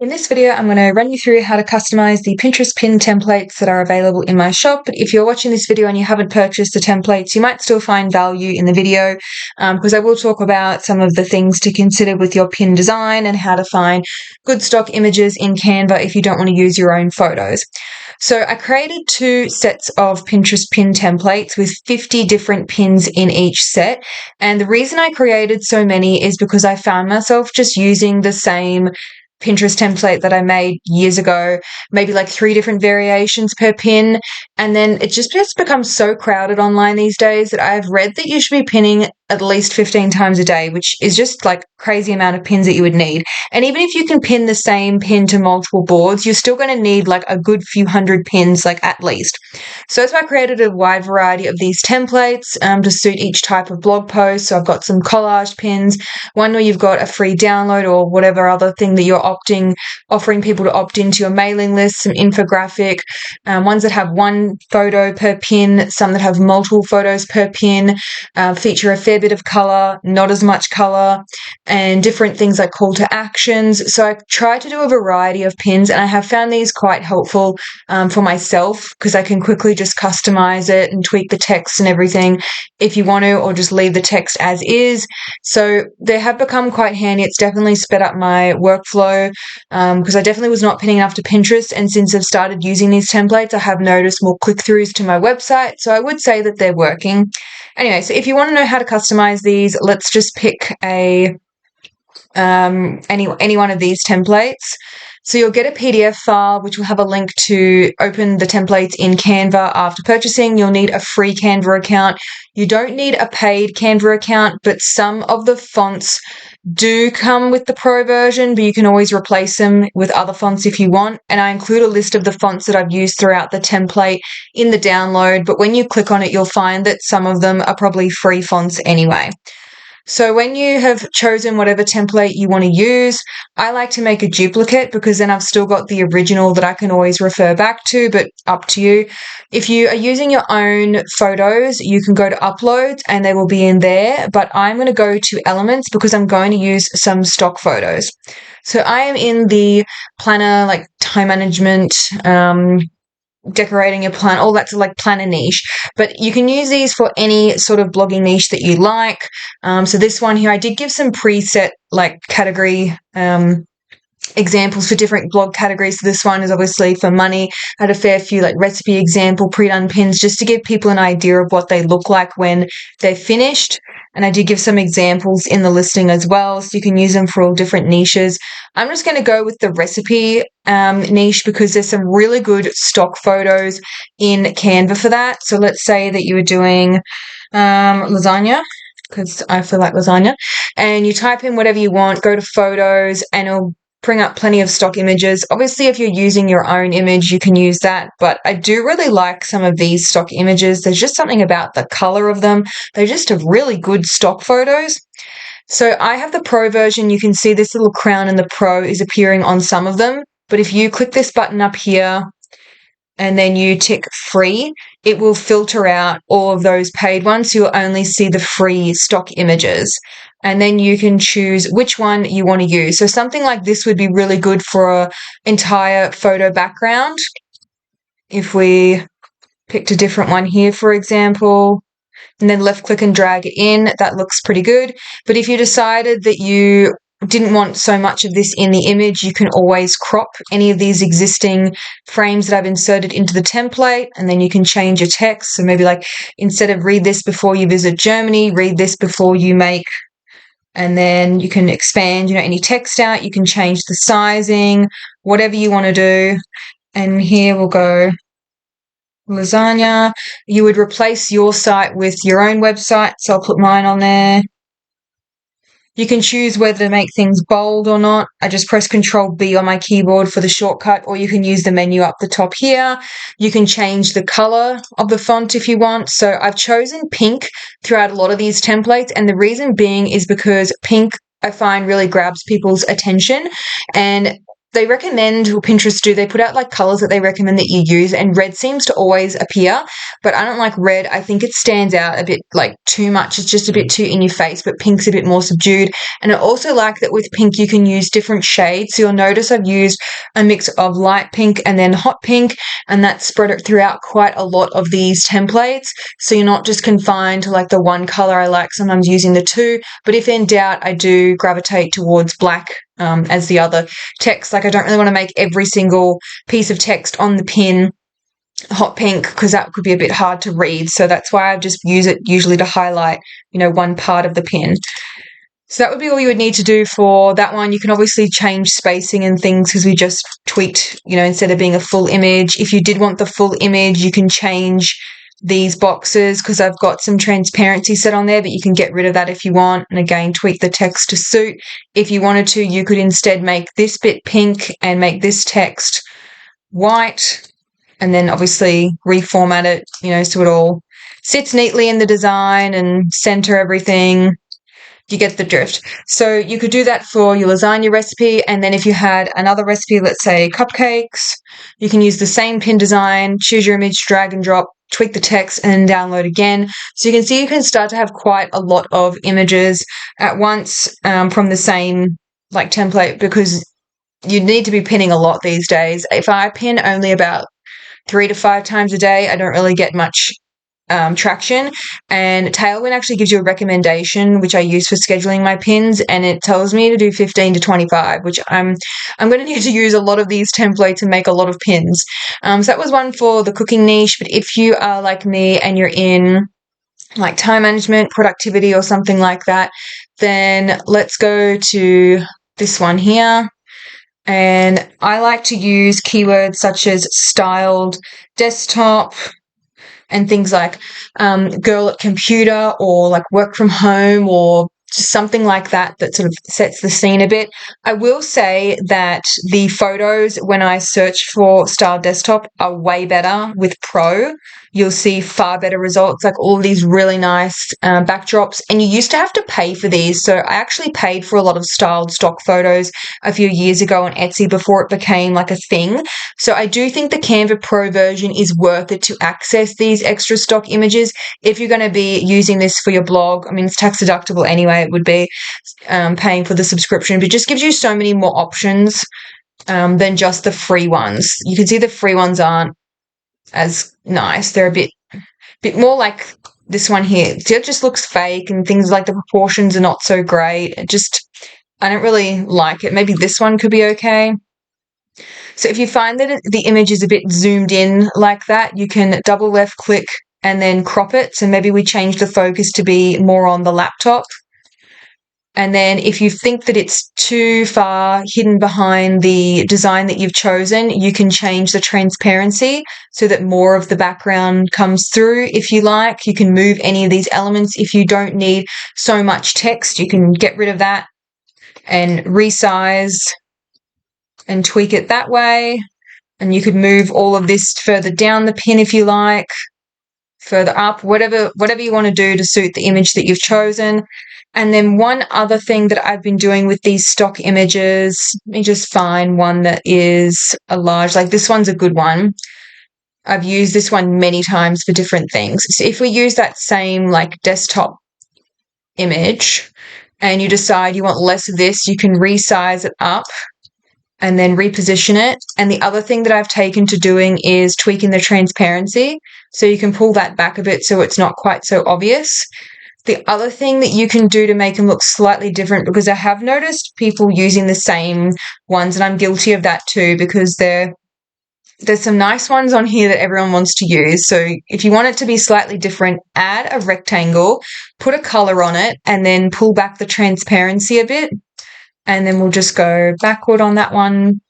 In this video, I'm going to run you through how to customize the Pinterest pin templates that are available in my shop. But if you're watching this video and you haven't purchased the templates, you might still find value in the video because I will talk about some of the things to consider with your pin design and how to find good stock images in Canva if you don't want to use your own photos. So I created 2 sets of Pinterest pin templates with 50 different pins in each set. And the reason I created so many is because I found myself just using the same Pinterest template that I made years ago, maybe like 3 different variations per pin. And then it just has become so crowded online these days that I've read that you should be pinning at least 15 times a day, which is just like crazy amount of pins that you would need. And even if you can pin the same pin to multiple boards, you're still going to need like a good few hundred pins, like at least. So that's why I created a wide variety of these templates to suit each type of blog post. So I've got some collage pins, one where you've got a free download or whatever other thing that you're offering people to opt into your mailing list, some infographic, ones that have 1 photo per pin, some that have multiple photos per pin, feature a fair bit of color, not as much color, and different things like call to actions. So I try to do a variety of pins, and I have found these quite helpful for myself because I can quickly just customize it and tweak the text and everything if you want to, or just leave the text as is. So they have become quite handy. It's definitely sped up my workflow because I definitely was not pinning enough to Pinterest, and since I've started using these templates, I have noticed more click-throughs to my website, so I would say that they're working. Anyway, so if you want to know how to customize these, let's just pick any one of these templates. So you'll get a PDF file, which will have a link to open the templates in Canva after purchasing. You'll need a free Canva account. You don't need a paid Canva account, but some of the fonts do come with the pro version, but you can always replace them with other fonts if you want. And I include a list of the fonts that I've used throughout the template in the download, but when you click on it, you'll find that some of them are probably free fonts anyway. So when you have chosen whatever template you want to use, I like to make a duplicate because then I've still got the original that I can always refer back to, but up to you. If you are using your own photos, you can go to uploads and they will be in there, but I'm going to go to elements because I'm going to use some stock photos. So I am in the planner, like time management, decorating your plan, all that's like planner niche, but you can use these for any sort of blogging niche that you like. So this one here, I did give some preset like category examples for different blog categories. So this one is obviously for money. I had a fair few like recipe example pre-done pins just to give people an idea of what they look like when they're finished. And I did give some examples in the listing as well, so you can use them for all different niches. I'm just going to go with the recipe niche because there's some really good stock photos in Canva for that. So let's say that you were doing lasagna, because I feel like lasagna, and you type in whatever you want, go to photos, and it'll bring up plenty of stock images. Obviously, if you're using your own image, you can use that, but I do really like some of these stock images. There's just something about the color of them. They just have really good stock photos. So I have the Pro version. You can see this little crown in the Pro is appearing on some of them, but if you click this button up here and then you tick free, it will filter out all of those paid ones, so you'll only see the free stock images. And then you can choose which one you want to use. So something like this would be really good for an entire photo background. If we picked a different one here, for example, and then left click and drag it in, that looks pretty good. But if you decided that you didn't want so much of this in the image, you can always crop any of these existing frames that I've inserted into the template, and then you can change your text. So maybe like instead of read this before you visit Germany, read this before you make, and then you can expand, any text out. You can change the sizing, whatever you want to do. And here we'll go lasagna. You would replace your site with your own website, so I'll put mine on there. You can choose whether to make things bold or not. I just press Control B on my keyboard for the shortcut, or you can use the menu up the top here. You can change the color of the font if you want. So I've chosen pink throughout a lot of these templates, and the reason being is because pink I find really grabs people's attention, and they recommend, or Pinterest do, they put out like colors that they recommend that you use, and red seems to always appear, but I don't like red. I think it stands out a bit like too much. It's just a bit too in your face, but pink's a bit more subdued. And I also like that with pink you can use different shades. So you'll notice I've used a mix of light pink and then hot pink, and that's spread it throughout quite a lot of these templates. So you're not just confined to like the one color. I like sometimes using the two, but if in doubt, I do gravitate towards black as the other text. Like I don't really want to make every single piece of text on the pin hot pink because that could be a bit hard to read. So that's why I just use it usually to highlight, one part of the pin. So that would be all you would need to do for that one. You can obviously change spacing and things because we just tweaked, instead of being a full image. If you did want the full image, you can change these boxes because I've got some transparency set on there, but you can get rid of that if you want. And again, tweak the text to suit. If you wanted to, you could instead make this bit pink and make this text white, and then obviously reformat it, so it all sits neatly in the design and center everything. You get the drift. So you could do that for your lasagna recipe, and then if you had another recipe, let's say cupcakes, you can use the same pin design, choose your image, drag and drop, tweak the text, and download again. So you can see you can start to have quite a lot of images at once from the same template, because you need to be pinning a lot these days. If I pin only about 3 to 5 times a day, I don't really get much traction. And Tailwind actually gives you a recommendation, which I use for scheduling my pins, and it tells me to do 15 to 25, which I'm going to need to use a lot of these templates and make a lot of pins. So that was one for the cooking niche. But if you are like me and you're in like time management, productivity, or something like that, then let's go to this one here. And I like to use keywords such as styled desktop and things like girl at computer, or like work from home, or just something like that that sort of sets the scene a bit. I will say that the photos, when I search for styled desktop, are way better with Pro. You'll see far better results, like all these really nice backdrops. And you used to have to pay for these. So I actually paid for a lot of styled stock photos a few years ago on Etsy before it became like a thing. So I do think the Canva Pro version is worth it to access these extra stock images. If you're going to be using this for your blog, I mean, it's tax deductible anyway, it would be paying for the subscription, but it just gives you so many more options than just the free ones. You can see the free ones aren't as nice. They're a bit more like this one here. See, it just looks fake, and things like the proportions are not so great. I don't really like it. Maybe this one could be okay. So if you find that the image is a bit zoomed in like that, you can double left click and then crop it. So maybe we change the focus to be more on the laptop. And then if you think that it's too far hidden behind the design that you've chosen, you can change the transparency so that more of the background comes through if you like. You can move any of these elements. If you don't need so much text, you can get rid of that and resize and tweak it that way. And you could move all of this further down the pin if you like, further up, whatever you want to do to suit the image that you've chosen. And then one other thing that I've been doing with these stock images, let me just find one that is a large, like this one's a good one. I've used this one many times for different things. So if we use that same like desktop image and you decide you want less of this, you can resize it up and then reposition it. And the other thing that I've taken to doing is tweaking the transparency. So you can pull that back a bit so it's not quite so obvious. The other thing that you can do to make them look slightly different, because I have noticed people using the same ones, and I'm guilty of that too, because there's some nice ones on here that everyone wants to use. So if you want it to be slightly different, add a rectangle, put a color on it, and then pull back the transparency a bit. And then we'll just go backward on that one.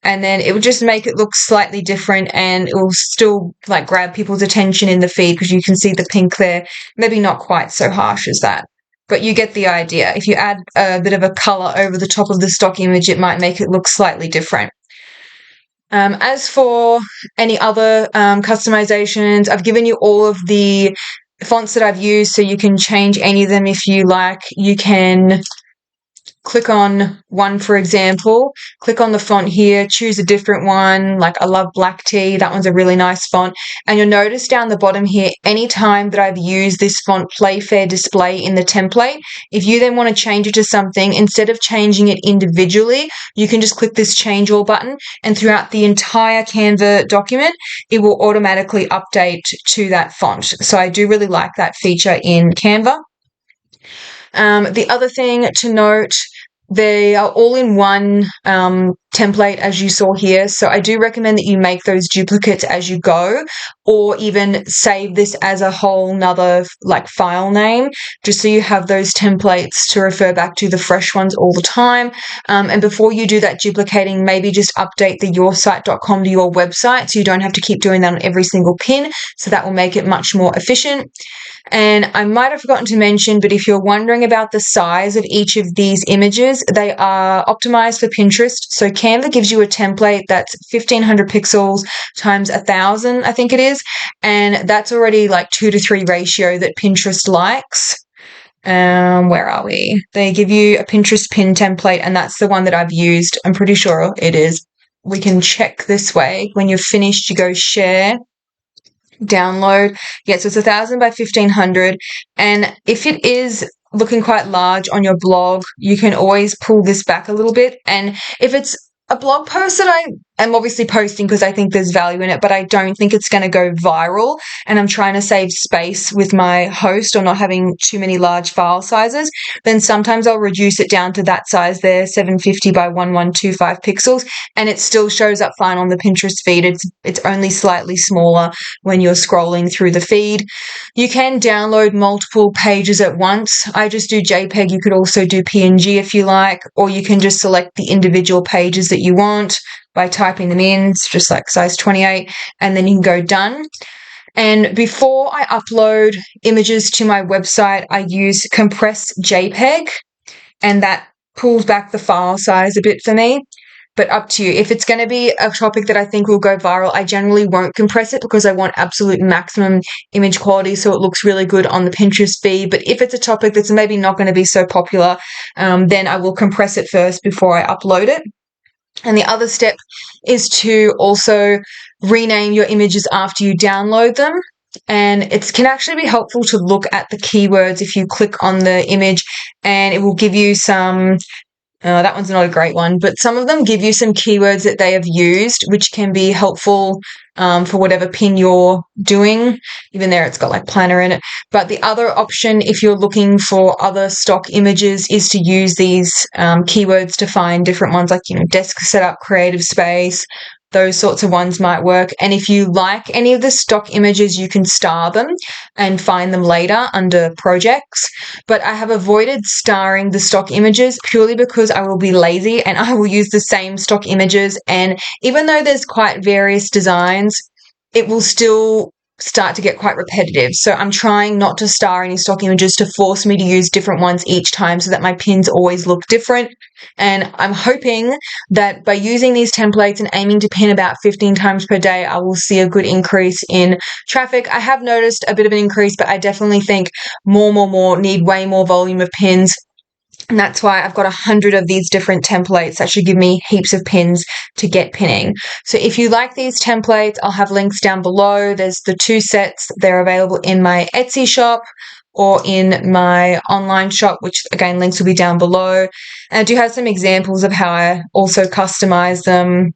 And then it will just make it look slightly different, and it will still like grab people's attention in the feed because you can see the pink there. Maybe not quite so harsh as that, but you get the idea. If you add a bit of a color over the top of the stock image, it might make it look slightly different. As for any other customizations, I've given you all of the fonts that I've used, so you can change any of them if you like. You can click on one, for example, click on the font here, choose a different one. Like I love black tea. That one's a really nice font. And you'll notice down the bottom here, anytime that I've used this font Playfair display in the template, if you then want to change it to something, instead of changing it individually, you can just click this change all button, and throughout the entire Canva document, it will automatically update to that font. So I do really like that feature in Canva. The other thing to note, they are all in one template, as you saw here. So I do recommend that you make those duplicates as you go, or even save this as a whole nother like file name, just so you have those templates to refer back to, the fresh ones all the time. And before you do that duplicating, maybe just update the yoursite.com to your website, so you don't have to keep doing that on every single pin. So that will make it much more efficient. And I might have forgotten to mention, but if you're wondering about the size of each of these images, they are optimized for Pinterest. So Canva gives you a template that's 1500 pixels times 1000, I think it is. And that's already like 2:3 ratio that Pinterest likes. Where are we? They give you a Pinterest pin template, and that's the one that I've used. I'm pretty sure it is. We can check this way. When you're finished, you go share, download. Yeah, so it's 1000 by 1500. And if it is looking quite large on your blog, you can always pull this back a little bit. And if it's a blog post that I am obviously posting because I think there's value in it, but I don't think it's going to go viral, and I'm trying to save space with my host or not having too many large file sizes, then sometimes I'll reduce it down to that size there, 750 by 1125 pixels, and it still shows up fine on the Pinterest feed. It's only slightly smaller when you're scrolling through the feed. You can download multiple pages at once. I just do JPEG. You could also do PNG if you like, or you can just select the individual pages that you want by typing them in. It's just like size 28, and then you can go done. And before I upload images to my website, I use compress JPEG, and that pulls back the file size a bit for me. But up to you. If it's going to be a topic that I think will go viral, I generally won't compress it because I want absolute maximum image quality so it looks really good on the Pinterest feed. But if it's a topic that's maybe not going to be so popular, then I will compress it first before I upload it. And the other step is to also rename your images after you download them. And it can actually be helpful to look at the keywords if you click on the image, and it will give you some. That one's not a great one, but some of them give you some keywords that they have used, which can be helpful for whatever pin you're doing. Even there, it's got like planner in it. But the other option, if you're looking for other stock images, is to use these keywords to find different ones, like, desk setup, creative space. Those sorts of ones might work. And if you like any of the stock images, you can star them and find them later under projects. But I have avoided starring the stock images purely because I will be lazy and I will use the same stock images. And even though there's quite various designs, it will still start to get quite repetitive. So I'm trying not to star any stock images to force me to use different ones each time so that my pins always look different. And I'm hoping that by using these templates and aiming to pin about 15 times per day, I will see a good increase in traffic. I have noticed a bit of an increase, but I definitely think more need way more volume of pins. And that's why I've got 100 of these different templates that should give me heaps of pins to get pinning. So if you like these templates, I'll have links down below. There's the 2 sets. They're available in my Etsy shop or in my online shop, which again, links will be down below. And I do have some examples of how I also customize them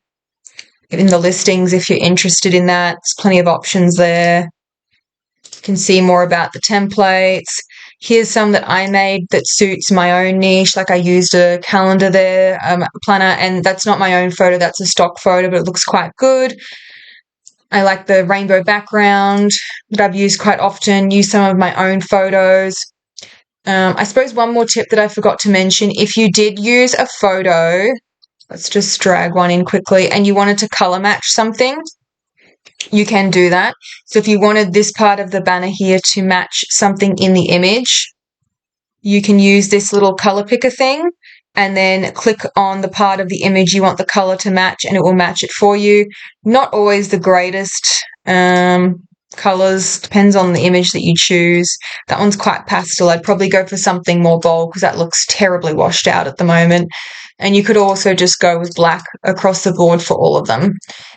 in the listings if you're interested in that. There's plenty of options there. You can see more about the templates. Here's some that I made that suits my own niche. Like I used a calendar there, a planner, and that's not my own photo. That's a stock photo, but it looks quite good. I like the rainbow background that I've used quite often. Use some of my own photos. I suppose one more tip that I forgot to mention, if you did use a photo, let's just drag one in quickly, and you wanted to color match something, you can do that. So if you wanted this part of the banner here to match something in the image, you can use this little color picker thing and then click on the part of the image you want the color to match, and it will match it for you. Not always the greatest colours, depends on the image that you choose. That one's quite pastel. I'd probably go for something more bold because that looks terribly washed out at the moment. And you could also just go with black across the board for all of them.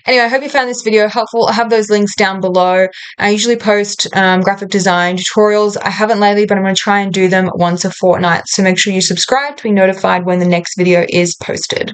Anyway, I hope you found this video helpful. I have those links down below. I usually post graphic design tutorials. I haven't lately, but I'm going to try and do them once a fortnight. So make sure you subscribe to be notified when the next video is posted.